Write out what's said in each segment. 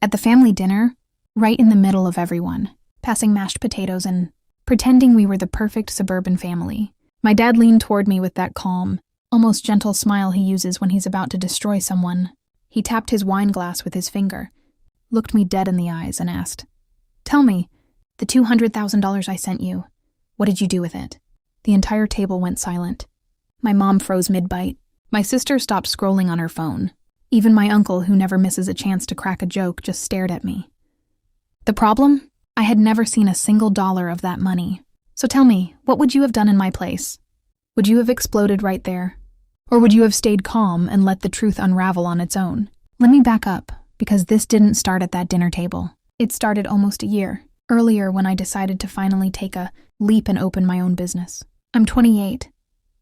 At the family dinner, right in the middle of everyone, passing mashed potatoes and pretending we were the perfect suburban family. My dad leaned toward me with that calm, almost gentle smile he uses when he's about to destroy someone. He tapped his wine glass with his finger, looked me dead in the eyes, and asked, "Tell me, the $200,000 I sent you, what did you do with it?" The entire table went silent. My mom froze mid-bite. My sister stopped scrolling on her phone. Even my uncle, who never misses a chance to crack a joke, just stared at me. The problem? I had never seen a single dollar of that money. So tell me, what would you have done in my place? Would you have exploded right there? Or would you have stayed calm and let the truth unravel on its own? Let me back up, because this didn't start at that dinner table. It started almost a year earlier when I decided to finally take a leap and open my own business. I'm 28,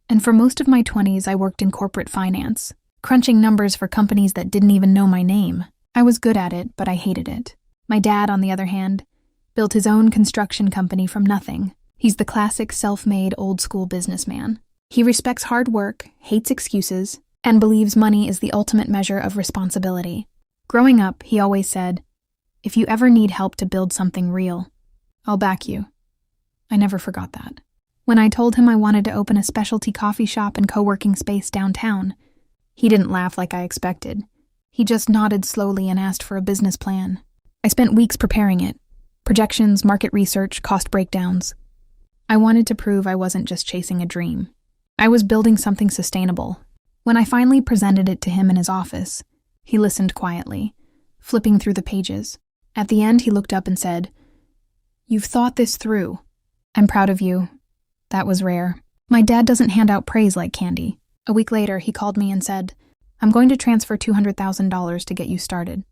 and for most of my 20s I worked in corporate finance, crunching numbers for companies that didn't even know my name. I was good at it, but I hated it. My dad, on the other hand, built his own construction company from nothing. He's the classic self-made old-school businessman. He respects hard work, hates excuses, and believes money is the ultimate measure of responsibility. Growing up, he always said, "If you ever need help to build something real, I'll back you." I never forgot that. When I told him I wanted to open a specialty coffee shop and co-working space downtown, he didn't laugh like I expected. He just nodded slowly and asked for a business plan. I spent weeks preparing it. Projections, market research, cost breakdowns. I wanted to prove I wasn't just chasing a dream. I was building something sustainable. When I finally presented it to him in his office, he listened quietly, flipping through the pages. At the end, he looked up and said, "You've thought this through. I'm proud of you." That was rare. My dad doesn't hand out praise like candy. A week later, he called me and said, "I'm going to transfer $200,000 to get you started.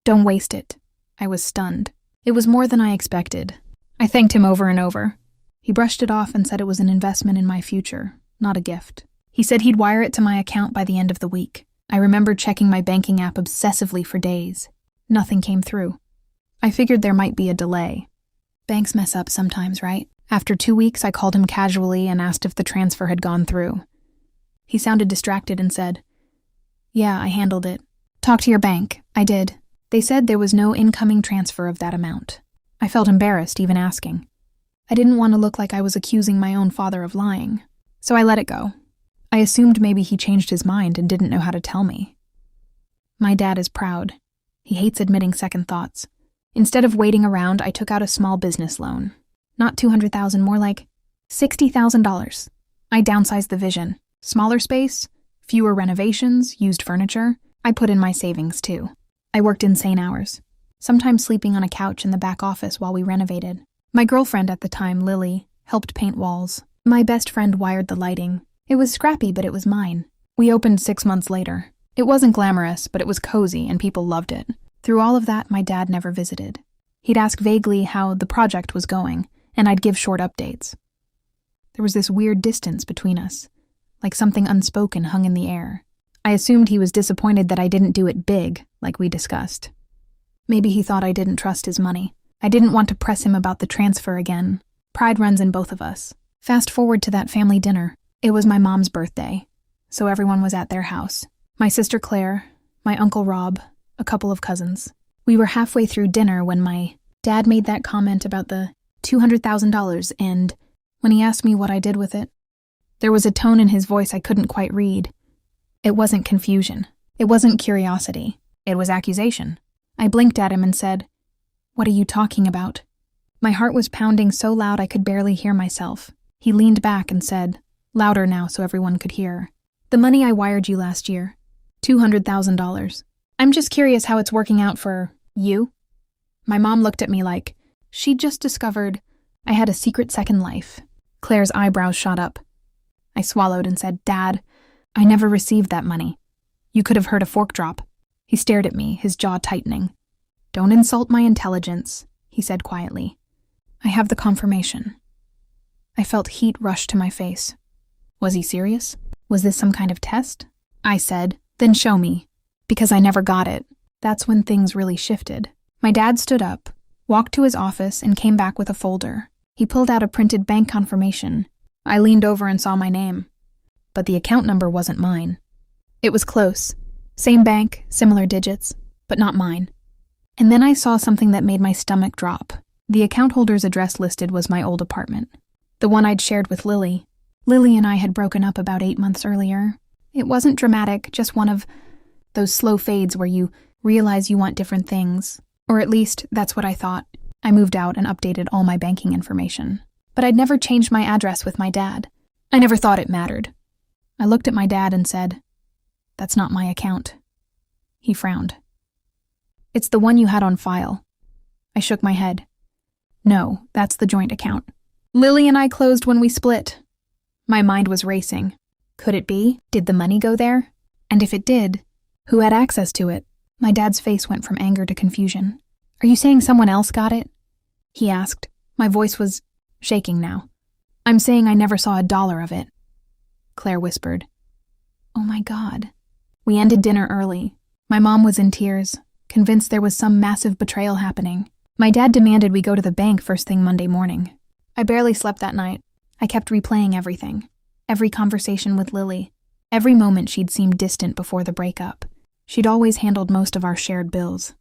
Don't waste it." I was stunned. It was more than I expected. I thanked him over and over. He brushed it off and said it was an investment in my future, not a gift. He said he'd wire it to my account by the end of the week. I remember checking my banking app obsessively for days. Nothing came through. I figured there might be a delay. Banks mess up sometimes, right? After 2 weeks, I called him casually and asked if the transfer had gone through. He sounded distracted and said, "Yeah, I handled it." "Talk to your bank." I did. They said there was no incoming transfer of that amount. I felt embarrassed even asking. I didn't want to look like I was accusing my own father of lying, so I let it go. I assumed maybe he changed his mind and didn't know how to tell me. My dad is proud. He hates admitting second thoughts. Instead of waiting around, I took out a small business loan. Not $200,000, more like $60,000. I downsized the vision. Smaller space, fewer renovations, used furniture. I put in my savings too. I worked insane hours, sometimes sleeping on a couch in the back office while we renovated. My girlfriend at the time, Lily, helped paint walls. My best friend wired the lighting. It was scrappy, but it was mine. We opened 6 months later. It wasn't glamorous, but it was cozy and people loved it. Through all of that, my dad never visited. He'd ask vaguely how the project was going, and I'd give short updates. There was this weird distance between us, like something unspoken hung in the air. I assumed he was disappointed that I didn't do it big, like we discussed. Maybe he thought I didn't trust his money. I didn't want to press him about the transfer again. Pride runs in both of us. Fast forward to that family dinner. It was my mom's birthday, so everyone was at their house. My sister Claire, my uncle Rob, a couple of cousins. We were halfway through dinner when my dad made that comment about the $200,000, and when he asked me what I did with it, there was a tone in his voice I couldn't quite read. It wasn't confusion. It wasn't curiosity. It was accusation. I blinked at him and said, "What are you talking about?" My heart was pounding so loud I could barely hear myself. He leaned back and said, louder now so everyone could hear, "The money I wired you last year, $200,000. I'm just curious how it's working out for you." My mom looked at me like she'd just discovered I had a secret second life. Claire's eyebrows shot up. I swallowed and said, "Dad, I never received that money. You could have heard a fork drop." He stared at me, his jaw tightening. "Don't insult my intelligence," he said quietly. "I have the confirmation." I felt heat rush to my face. Was he serious? Was this some kind of test? I said, "Then show me." Because I never got it. That's when things really shifted. My dad stood up, walked to his office, and came back with a folder. He pulled out a printed bank confirmation. I leaned over and saw my name. But the account number wasn't mine. It was close. Same bank, similar digits, but not mine. And then I saw something that made my stomach drop. The account holder's address listed was my old apartment, the one I'd shared with Lily. Lily and I had broken up about 8 months earlier. It wasn't dramatic, just one of those slow fades where you realize you want different things. Or at least, that's what I thought. I moved out and updated all my banking information. But I'd never changed my address with my dad. I never thought it mattered. I looked at my dad and said, "That's not my account." He frowned. "It's the one you had on file." I shook my head. "No, that's the joint account. Lily and I closed when we split." My mind was racing. Could it be? Did the money go there? And if it did, who had access to it? My dad's face went from anger to confusion. "Are you saying someone else got it?" he asked. My voice was shaking now. "I'm saying I never saw $1 of it," Claire whispered. Oh my God. We ended dinner early. My mom was in tears, convinced there was some massive betrayal happening. My dad demanded we go to the bank first thing Monday morning. I barely slept that night. I kept replaying everything. Every conversation with Lily. Every moment she'd seemed distant before the breakup. She'd always handled most of our shared bills.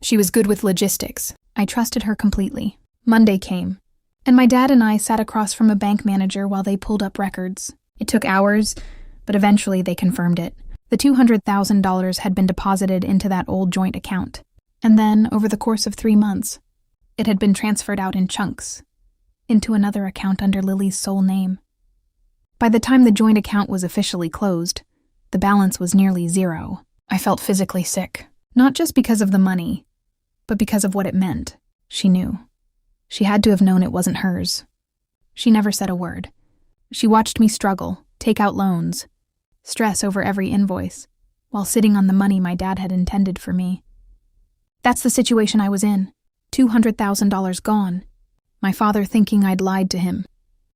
She was good with logistics. I trusted her completely. Monday came, and my dad and I sat across from a bank manager while they pulled up records. It took hours, but eventually they confirmed it. The $200,000 had been deposited into that old joint account. And then, over the course of 3 months, it had been transferred out in chunks, into another account under Lily's sole name. By the time the joint account was officially closed, the balance was nearly zero. I felt physically sick, not just because of the money, but because of what it meant. She knew. She had to have known it wasn't hers. She never said a word. She watched me struggle, take out loans, stress over every invoice, while sitting on the money my dad had intended for me. That's the situation I was in. $200,000 gone. My father thinking I'd lied to him.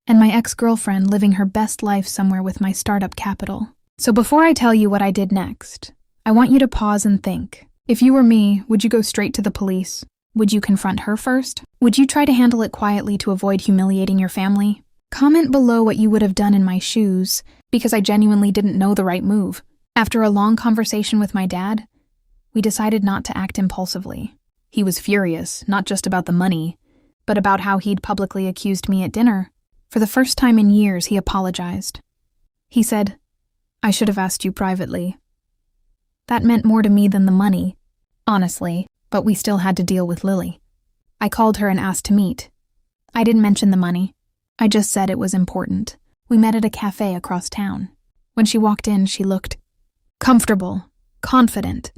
And my ex-girlfriend living her best life somewhere with my startup capital. So before I tell you what I did next, I want you to pause and think. If you were me, would you go straight to the police? Would you confront her first? Would you try to handle it quietly to avoid humiliating your family? Comment below what you would have done in my shoes, because I genuinely didn't know the right move. After a long conversation with my dad, we decided not to act impulsively. He was furious, not just about the money, but about how he'd publicly accused me at dinner. For the first time in years, he apologized. He said, "I should have asked you privately." That meant more to me than the money, honestly, but we still had to deal with Lily. I called her and asked to meet. I didn't mention the money. I just said it was important. We met at a cafe across town. When she walked in, she looked comfortable, confident,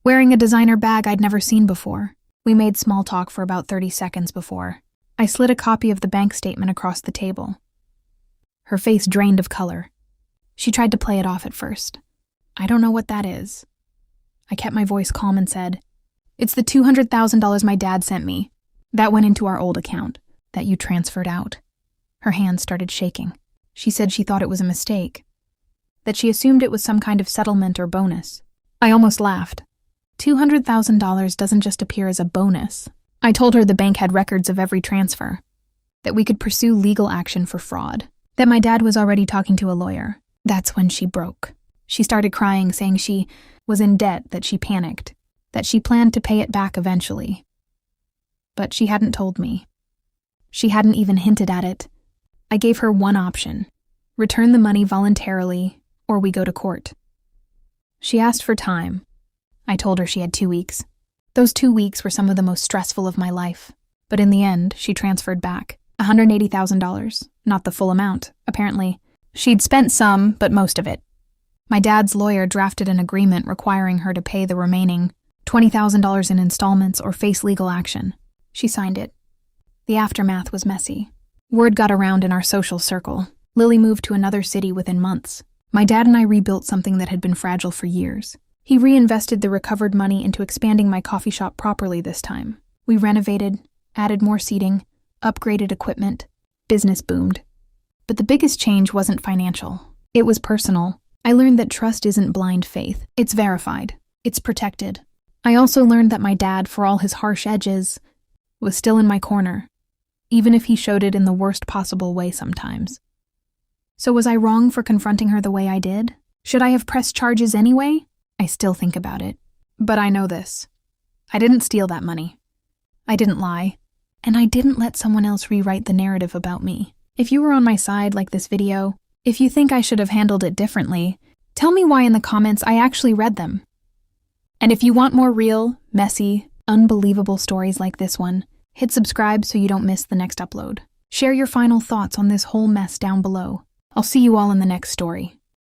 wearing a designer bag I'd never seen before. We made small talk for about 30 seconds before I slid a copy of the bank statement across the table. Her face drained of color. She tried to play it off at first. "I don't know what that is." I kept my voice calm and said, "It's the $200,000 my dad sent me. That went into our old account, that you transferred out." Her hand started shaking. She said she thought it was a mistake, that she assumed it was some kind of settlement or bonus. I almost laughed. $200,000 doesn't just appear as a bonus. I told her the bank had records of every transfer, that we could pursue legal action for fraud, that my dad was already talking to a lawyer. That's when she broke. She started crying, saying she was in debt, that she panicked, that she planned to pay it back eventually. But she hadn't told me. She hadn't even hinted at it. I gave her one option: return the money voluntarily, or we go to court. She asked for time. I told her she had 2 weeks. Those 2 weeks were some of the most stressful of my life. But in the end, she transferred back $180,000, not the full amount, apparently. She'd spent some, but most of it. My dad's lawyer drafted an agreement requiring her to pay the remaining $20,000 in installments or face legal action. She signed it. The aftermath was messy. Word got around in our social circle. Lily moved to another city within months. My dad and I rebuilt something that had been fragile for years. He reinvested the recovered money into expanding my coffee shop properly this time. We renovated, added more seating, upgraded equipment. Business boomed. But the biggest change wasn't financial. It was personal. I learned that trust isn't blind faith. It's verified. It's protected. I also learned that my dad, for all his harsh edges, was still in my corner, even if he showed it in the worst possible way sometimes. So was I wrong for confronting her the way I did? Should I have pressed charges anyway? I still think about it. But I know this. I didn't steal that money. I didn't lie. And I didn't let someone else rewrite the narrative about me. If you were on my side like this video, if you think I should have handled it differently, tell me why in the comments. I actually read them. And if you want more real, messy, unbelievable stories like this one, hit subscribe so you don't miss the next upload. Share your final thoughts on this whole mess down below. I'll see you all in the next story.